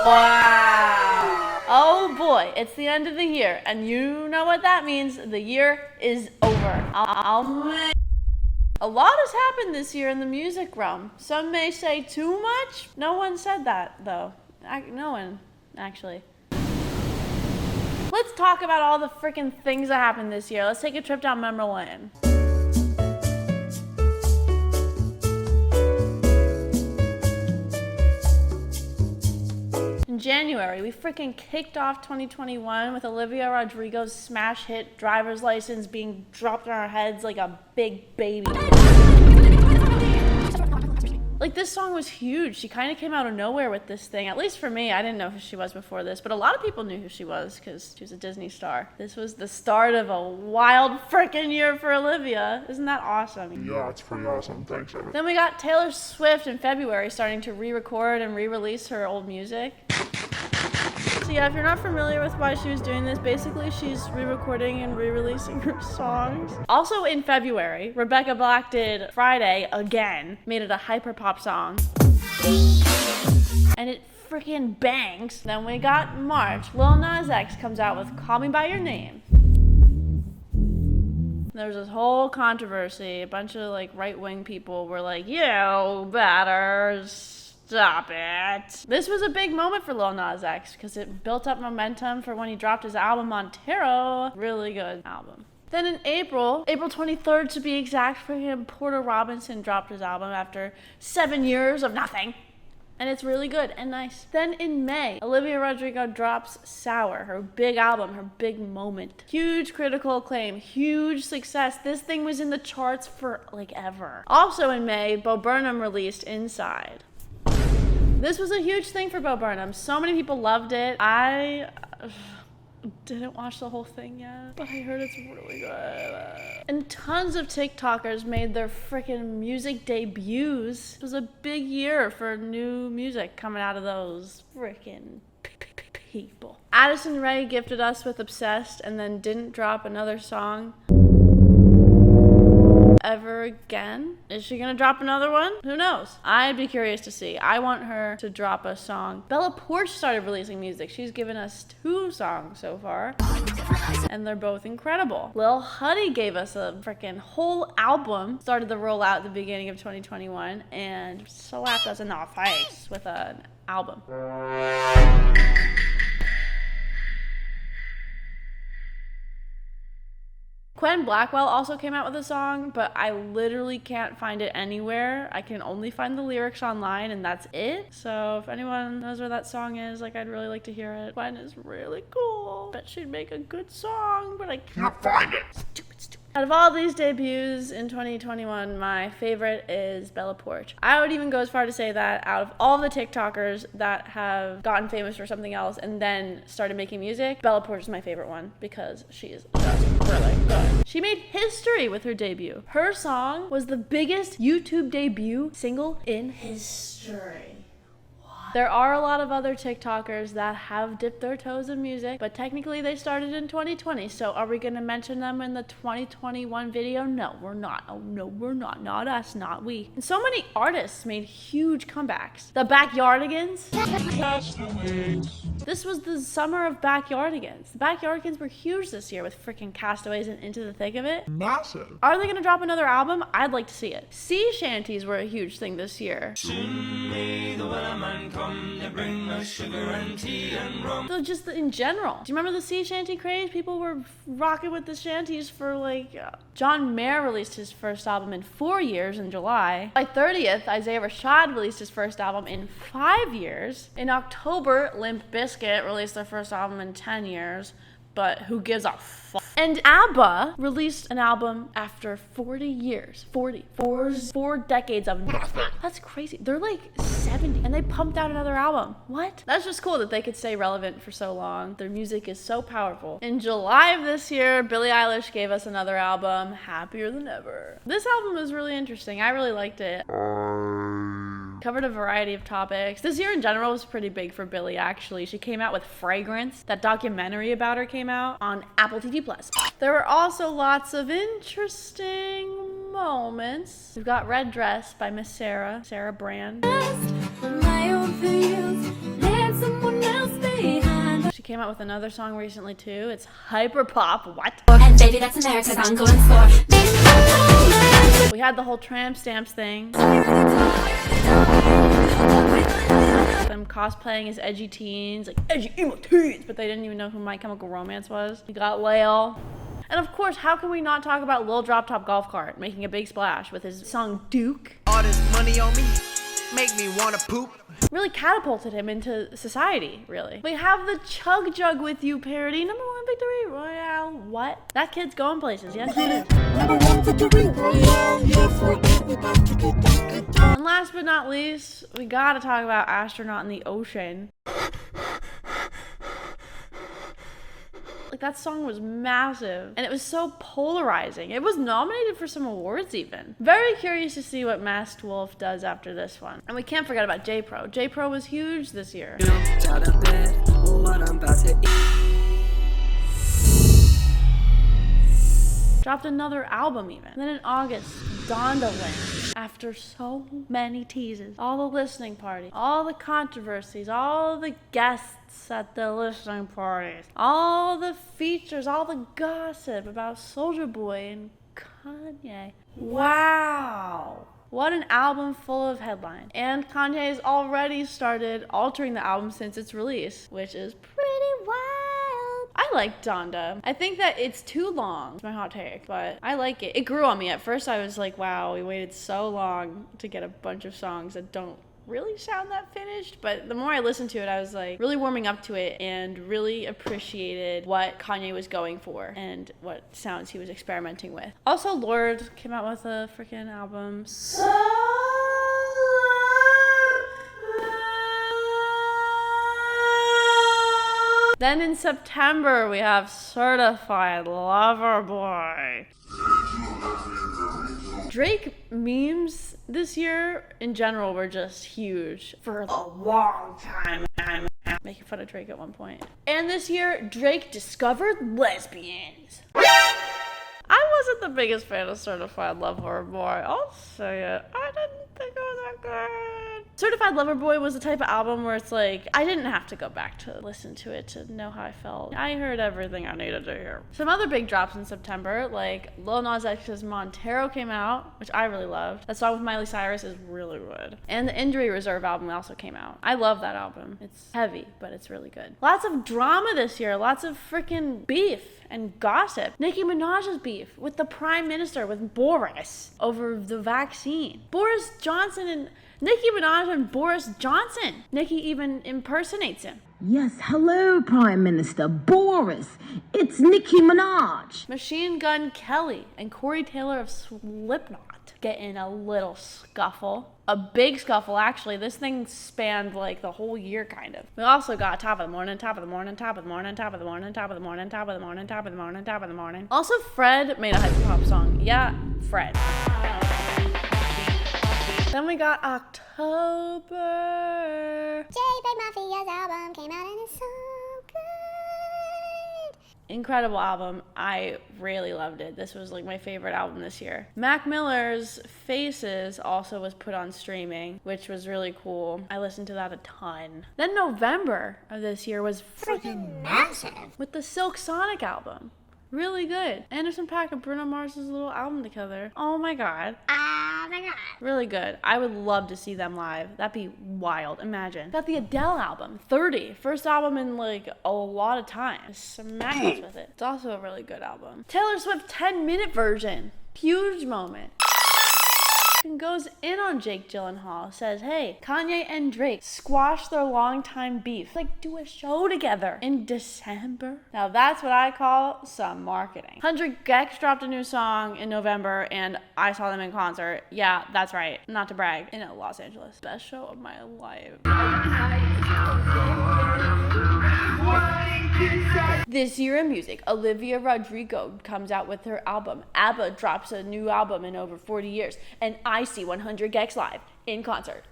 Wow. Oh boy, it's the end of the year, and you know what that means. The year is over. A lot has happened this year in the music realm. Some may say too much. No one said that, though. No one, actually. Let's talk about all the freaking things that happened this year. Let's take a trip down memory lane. In January, we freaking kicked off 2021 with Olivia Rodrigo's smash hit Driver's License being dropped on our heads like a big baby. Like, this song was huge. She kind of came out of nowhere with this thing. At least for me, I didn't know who she was before this, but a lot of people knew who she was because she was a Disney star. This was the start of a wild freaking year for Olivia. Isn't that awesome? Yeah, it's pretty awesome. Thanks, Evan. Then we got Taylor Swift in February starting to re-record and re-release her old music. So yeah, if you're not familiar with why she was doing this, basically she's re-recording and re-releasing her songs. Also in February, Rebecca Black did Friday again, made it a hyperpop song. And it freaking bangs. Then we got March. Lil Nas X comes out with Call Me By Your Name. There was this whole controversy. A bunch of like right-wing people were like, you better stop it. This was a big moment for Lil Nas X because it built up momentum for when he dropped his album Montero. Really good album. Then in April 23rd to be exact, for him, Porter Robinson dropped his album after 7 years of nothing. And it's really good and nice. Then in May, Olivia Rodrigo drops Sour, her big album, her big moment. Huge critical acclaim, huge success. This thing was in the charts for like ever. Also in May, Bo Burnham released Inside. This was a huge thing for Bo Burnham. So many people loved it. I didn't watch the whole thing yet, but I heard it's really good. And tons of TikTokers made their freaking music debuts. It was a big year for new music coming out of those freaking people. Addison Rae gifted us with Obsessed and then didn't drop another song ever again. Is she gonna drop another one? Who knows? I'd be curious to see. I want her to drop a song. Bella Poarch started releasing music. She's given us 2 songs so far, and they're both incredible. Lil Huddy gave us a freaking whole album, started the rollout at the beginning of 2021, and slapped us in the face with an album. Quen Blackwell also came out with a song, but I literally can't find it anywhere. I can only find the lyrics online, and that's it. So if anyone knows where that song is, like, I'd really like to hear it. Quen is really cool. Bet she'd make a good song, but I can't find it. Stupid. Out of all these debuts in 2021, my favorite is Bella Poarch. I would even go as far to say that out of all the TikTokers that have gotten famous for something else and then started making music, Bella Poarch is my favorite one because she is just really good. She made history with her debut. Her song was the biggest YouTube debut single in history. There are a lot of other TikTokers that have dipped their toes in music, but technically they started in 2020. So are we going to mention them in the 2021 video? No, we're not. Oh, no, we're not. Not us, not we. And so many artists made huge comebacks. The Backyardigans. This was the summer of Backyardigans. The Backyardigans were huge this year with freaking Castaways and Into the Thick of It. Massive. Are they going to drop another album? I'd like to see it. Sea shanties were a huge thing this year. Soon may the weatherman come to bring us sugar and tea and rum. So just in general, do you remember the sea shanty craze? People were rocking with the shanties for like... John Mayer released his first album in 4 years in July. By 30th, Isaiah Rashad released his first album in 5 years. In October, Limp Bizkit released their first album in 10 years. But who gives a fuck? And ABBA released an album after 40 years. 4 decades of nothing. That's crazy. They're like 70 and they pumped out another album. What? That's just cool that they could stay relevant for so long. Their music is so powerful. In July of this year, Billie Eilish gave us another album, Happier Than Ever. This album was really interesting. I really liked it. Covered a variety of topics. This year in general was pretty big for Billie, actually. She came out with Fragrance. That documentary about her came out on Apple TV+. There were also lots of interesting moments. We've got Red Dress by Miss Sarah Bran. My own fields, let someone came out with another song recently too. It's hyper pop. What? And baby, that's America's ongoing score. We had the whole tramp stamps thing. Them cosplaying as edgy teens, like edgy emo teens, but they didn't even know who My Chemical Romance was. We got Lael. And of course, how can we not talk about Lil Drop Top Golf Cart making a big splash with his song Duke? All this money on me make me wanna poop. Really catapulted him into society, really. We have the Chug Jug With You parody, #1 victory royale. What? That kid's going places, yes he is. And last but not least, we gotta talk about Astronaut in the Ocean. Like, that song was massive, and it was so polarizing. It was nominated for some awards even. Very curious to see what Masked Wolf does after this one. And we can't forget about J-Pro. J-Pro was huge this year. Dropped another album even. And then in August, Donda went. After so many teases, all the listening parties, all the controversies, all the guests at the listening parties, all the features, all the gossip about Soulja Boy and Kanye. Wow. What an album full of headlines. And Kanye has already started altering the album since its release, which is pretty wild. I like Donda. I think that it's too long. It's my hot take, but I like it. It grew on me. At first I was like, wow, we waited so long to get a bunch of songs that don't really sound that finished, but the more I listened to it, I was like really warming up to it and really appreciated what Kanye was going for and what sounds he was experimenting with. Also, Lorde came out with a freaking album. Then in September, we have Certified Lover Boy. Drake memes this year in general were just huge for a long time. Making fun of Drake at one point. And this year, Drake discovered lesbians. I wasn't the biggest fan of Certified Lover Boy. I'll say it. I didn't think it was that good. Certified Lover Boy was the type of album where it's like, I didn't have to go back to listen to it to know how I felt. I heard everything I needed to hear. Some other big drops in September, like Lil Nas X's Montero came out, which I really loved. That song with Miley Cyrus is really good. And the Injury Reserve album also came out. I love that album. It's heavy, but it's really good. Lots of drama this year. Lots of freaking beef and gossip. Nicki Minaj's beef with the Prime Minister, with Boris, over the vaccine. Boris Johnson and Nicki Minaj and Boris Johnson. Nicki even impersonates him. Yes, hello, Prime Minister Boris. It's Nicki Minaj. Machine Gun Kelly and Corey Taylor of Slipknot get in a little scuffle. A big scuffle, actually. This thing spanned like the whole year, kind of. We also got Top of the Morning, Top of the Morning, Top of the Morning, Top of the Morning, Top of the Morning, Top of the Morning, Top of the Morning, Top of the Morning. Also, Fred made a hyper-pop song. Yeah, Fred. Then we got October. J-Bag Mafia's album came out and it's so good. Incredible album. I really loved it. This was like my favorite album this year. Mac Miller's Faces also was put on streaming, which was really cool. I listened to that a ton. Then November of this year was freaking massive with the Silk Sonic album. Really good. Anderson .Paak and Bruno Mars' little album together. Oh my god. Oh my god. Really good. I would love to see them live. That'd be wild. Imagine. Got the Adele album, 30. First album in like a lot of time. Smacked with it. It's also a really good album. Taylor Swift 10-minute version. Huge moment. And goes in on Jake Gyllenhaal, says, hey, Kanye and Drake squash their longtime beef. Like, do a show together in December. Now that's what I call some marketing. 100 Gex dropped a new song in November, and I saw them in concert. Yeah, that's right. Not to brag. In Los Angeles. Best show of my life. This year in music, Olivia Rodrigo comes out with her album. ABBA drops a new album in over 40 years. And I see 100 Gex live in concert.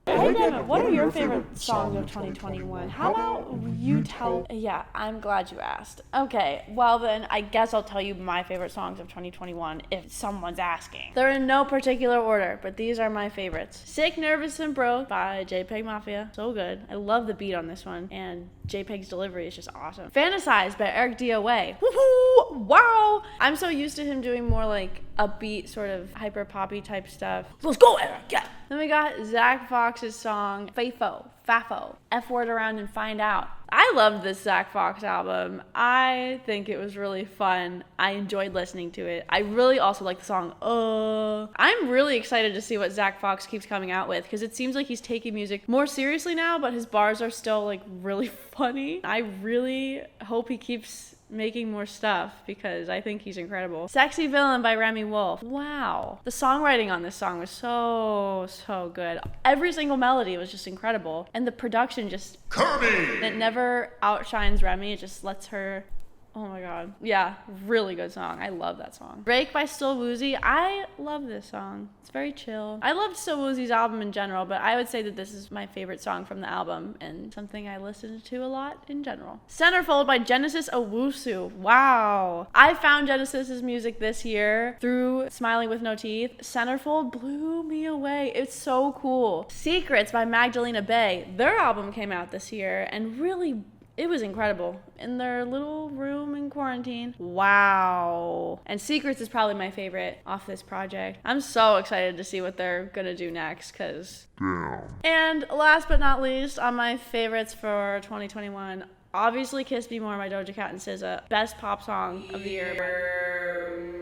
Hey, Devin, what are your favorite songs of 2021? How about you tell? Yeah, I'm glad you asked. Okay, well then, I guess I'll tell you my favorite songs of 2021 if someone's asking. They're in no particular order, but these are my favorites. Sick, Nervous, and Broke by JPEG Mafia. So good. I love the beat on this one, and JPEG's delivery is just awesome. Fantasize by Eric DOA. Woohoo! Wow! I'm so used to him doing more like upbeat, sort of hyper poppy type stuff. Let's go, Eric! Yeah! Then we got Zach Fox's song, Fafo, F word around and find out. I loved this Zach Fox album. I think it was really fun. I enjoyed listening to it. I really also like the song, I'm really excited to see what Zach Fox keeps coming out with, because it seems like he's taking music more seriously now, but his bars are still like really funny. I really hope he keeps making more stuff because I think he's incredible. Sexy Villain by Remy Wolf. Wow. The songwriting on this song was so good. Every single melody was just incredible. And the production just... Kirby! It never outshines Remy. It just lets her... Oh my god. Yeah, really good song. I love that song. Break by Still Woozy. I love this song. It's very chill. I loved Still Woozy's album in general, but I would say that this is my favorite song from the album and something I listen to a lot in general. Centerfold by Genesis Owusu. Wow. I found Genesis's music this year through Smiling with No Teeth. Centerfold blew me away. It's so cool. Secrets by Magdalena Bay. Their album came out this year and really... it was incredible. In their little room in quarantine. Wow. And Secrets is probably my favorite off this project. I'm so excited to see what they're gonna do next, because... Damn. And last but not least, on my favorites for 2021, obviously Kiss Me More by Doja Cat and SZA. Best pop song of the year.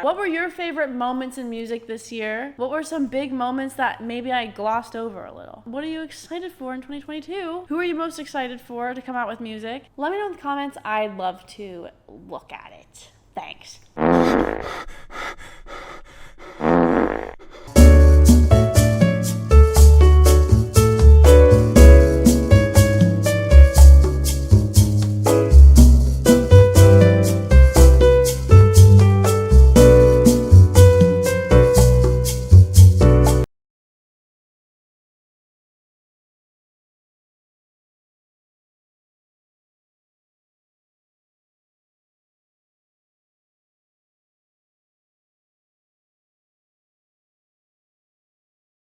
What were your favorite moments in music this year? What were some big moments that maybe I glossed over a little? What are you excited for in 2022? Who are you most excited for to come out with music? Let me know in the comments. I'd love to look at it. Thanks.